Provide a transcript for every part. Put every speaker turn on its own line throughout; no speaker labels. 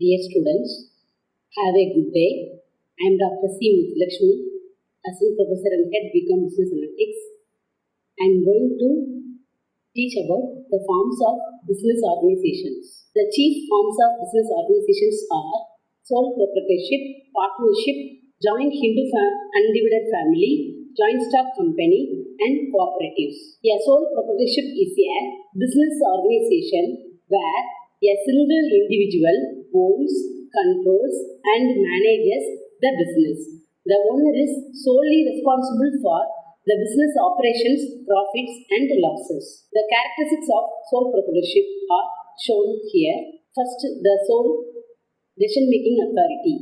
Dear students, have a good day. I am Dr.C.MUTHULAKSHMI, Assistant Professor and Head BCom Business Analytics. I am going to teach about the forms of business organizations. The chief forms of business organizations are sole proprietorship, partnership, joint Hindu undivided family, joint stock company, and cooperatives. A sole proprietorship is a business organization where a single individual owns, controls, and manages the business. The owner is solely responsible for the business operations, profits, and losses. The characteristics of sole proprietorship are shown here. First, the sole decision-making authority.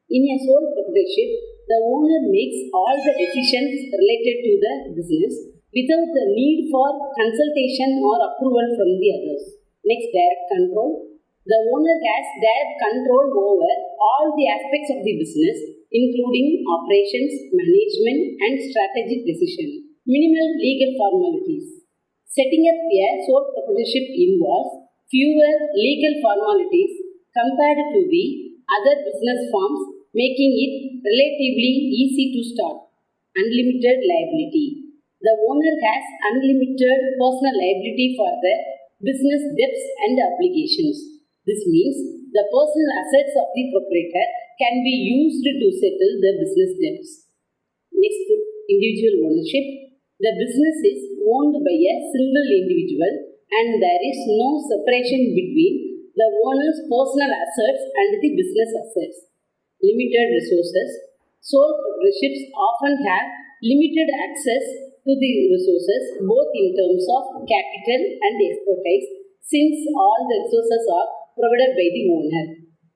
In a sole proprietorship, the owner makes all the decisions related to the business without the need for consultation or approval from the others. Next, direct control. The owner has direct control over all the aspects of the business, including operations, management, and strategic decision. Minimal legal formalities. Setting up a sole proprietorship involves fewer legal formalities compared to the other business forms, making it relatively easy to start. Unlimited liability. The owner has unlimited personal liability for the business debts and obligations. This means the personal assets of the proprietor can be used to settle the business debts. Next, individual ownership. The business is owned by a single individual and there is no separation between the owner's personal assets and the business assets. Limited resources. Sole proprietorships often have limited access to the resources both in terms of capital and expertise, since all the resources are provided by the owner.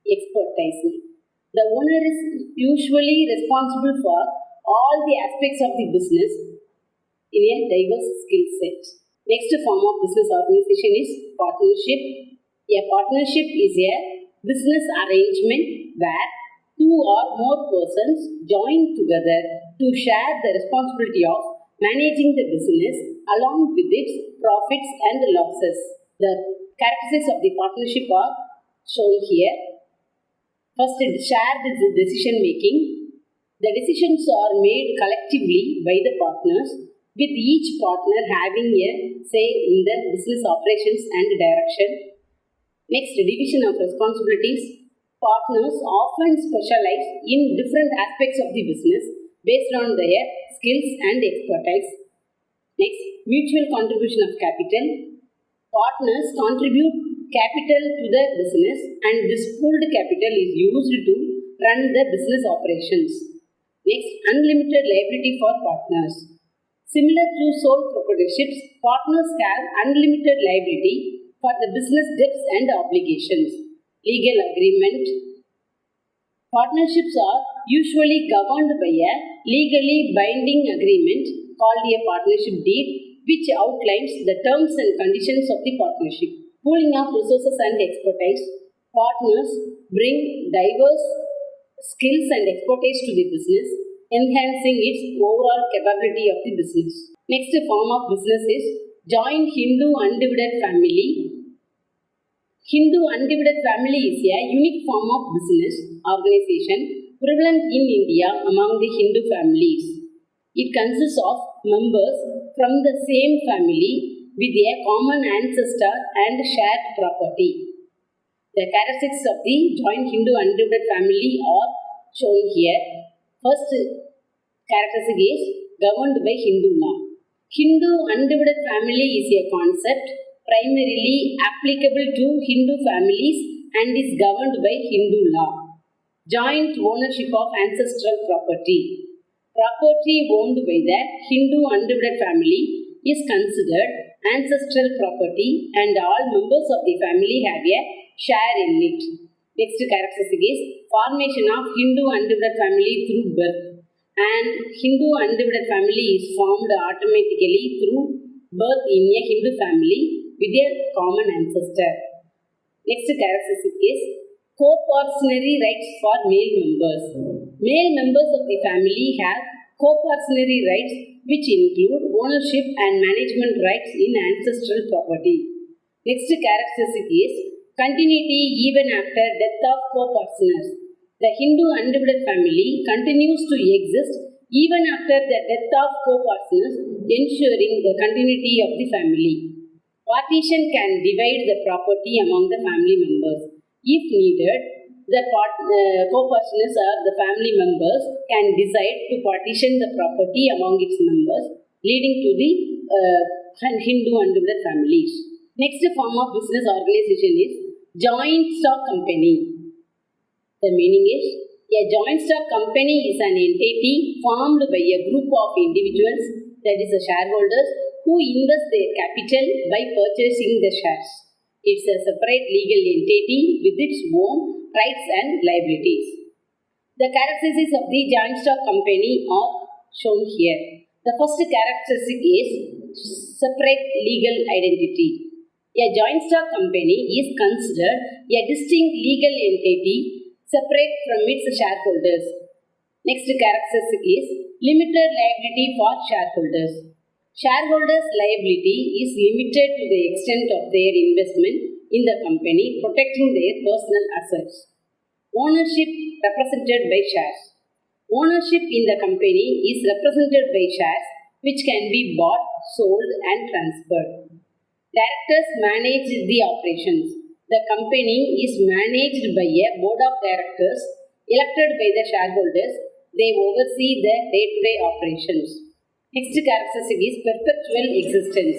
Expertise. The owner is usually responsible for all the aspects of the business in a diverse skill set. Next form of business organization is partnership. A partnership is a business arrangement where two or more persons join together to share the responsibility of managing the business along with its profits and losses. The characteristics of the partnership are shown here. First, shared decision making. The decisions are made collectively by the partners, with each partner having a say in the business operations and direction. Next, division of responsibilities. Partners often specialize in different aspects of the business based on their skills and expertise. Next, mutual contribution of capital. Partners contribute capital to the business and this pooled capital is used to run the business operations. Next, unlimited liability for partners. Similar to sole proprietorships, partners have unlimited liability for the business debts and obligations. Legal agreement. Partnerships are usually governed by a legally binding agreement called a partnership deed, which outlines the terms and conditions of the partnership. Pooling of resources and expertise. Partners bring diverse skills and expertise to the business, enhancing its overall capability of the business. Next form of business is joint Hindu undivided family. Hindu undivided family is a unique form of business organization prevalent in India among the Hindu families. It consists of members from the same family with a common ancestor and shared property. The characteristics of the joint Hindu undivided family are shown here. First characteristic is governed by Hindu law. Hindu undivided family is a concept primarily applicable to Hindu families and is governed by Hindu law. Joint ownership of ancestral property. Property owned by the Hindu undivided family is considered ancestral property and all members of the family have a share in it. Next characteristic is formation of Hindu undivided family through birth. And Hindu undivided family is formed automatically through birth in a Hindu family with a common ancestor. Next characteristic is co-partnership rights for male members. Male members of the family have co-partnership rights which include ownership and management rights in ancestral property. Next characteristic is Continuity even after death of co-partners. The Hindu undivided family continues to exist even after the death of co-partners, ensuring the continuity of the family. Partition can divide the property among the family members. If needed, the co-partners or the family members can decide to partition the property among its members, leading to the Hindu undivided families. Next form of business organization is joint stock company. The meaning is, a joint stock company is an entity formed by a group of individuals, that is the shareholders, who invest their capital by purchasing the shares. It's a separate legal entity with its own rights and liabilities. The characteristics of the joint stock company are shown here. The first characteristic is separate legal identity. A joint stock company is considered a distinct legal entity separate from its shareholders. Next characteristic is limited liability for shareholders. Shareholders' liability is limited to the extent of their investment in the company, protecting their personal assets. Ownership represented by shares. Ownership in the company is represented by shares which can be bought, sold and transferred. Directors manage the operations. The company is managed by a board of directors elected by the shareholders. They oversee the day-to-day operations. Next characteristic is perpetual existence.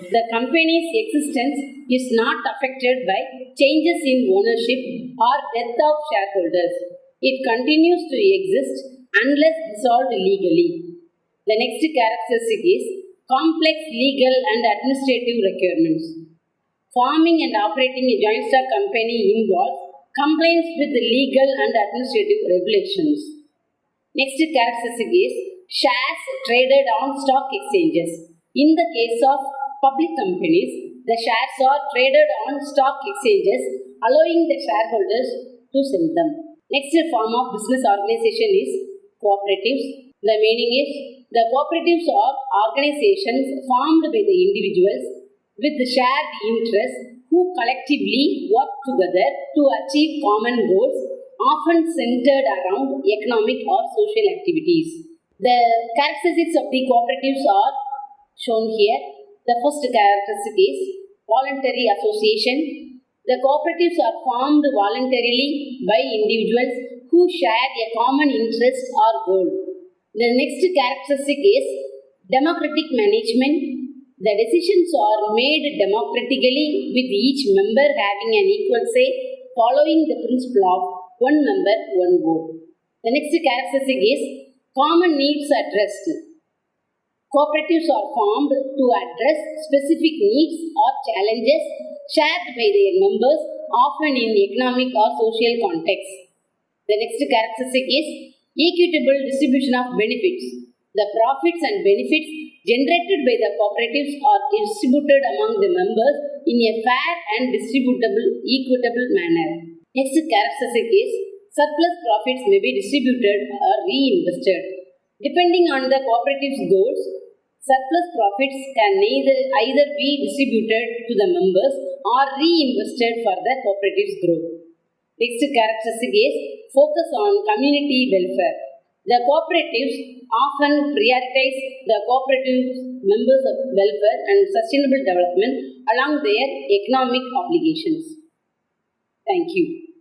The company's existence is not affected by changes in ownership or death of shareholders. It continues to exist unless dissolved legally. The next characteristic is complex legal and administrative requirements. Forming and operating a joint stock company involves compliance with the legal and administrative regulations. Next characteristic is shares traded on stock exchanges. In the case of public companies, the shares are traded on stock exchanges, allowing the shareholders to sell them. Next form of business organization is cooperatives. The meaning is, the cooperatives are organizations formed by the individuals with shared interests who collectively work together to achieve common goals, often centered around economic or social activities. The characteristics of the cooperatives are shown here. The first characteristic is voluntary association. The cooperatives are formed voluntarily by individuals who share a common interest or goal. The next characteristic is democratic management. The decisions are made democratically with each member having an equal say, following the principle of one member, one vote. The next characteristic is common needs addressed. Cooperatives are formed to address specific needs or challenges shared by their members, often in economic or social contexts. The next characteristic is equitable distribution of benefits. The profits and benefits generated by the cooperatives are distributed among the members in a fair and equitable manner. Next characteristic is surplus profits may be distributed or reinvested. Depending on the cooperative's goals, surplus profits can either be distributed to the members or reinvested for the cooperative's growth. Next characteristic is focus on community welfare. The cooperatives often prioritize the cooperative members' welfare and sustainable development along their economic obligations. Thank you.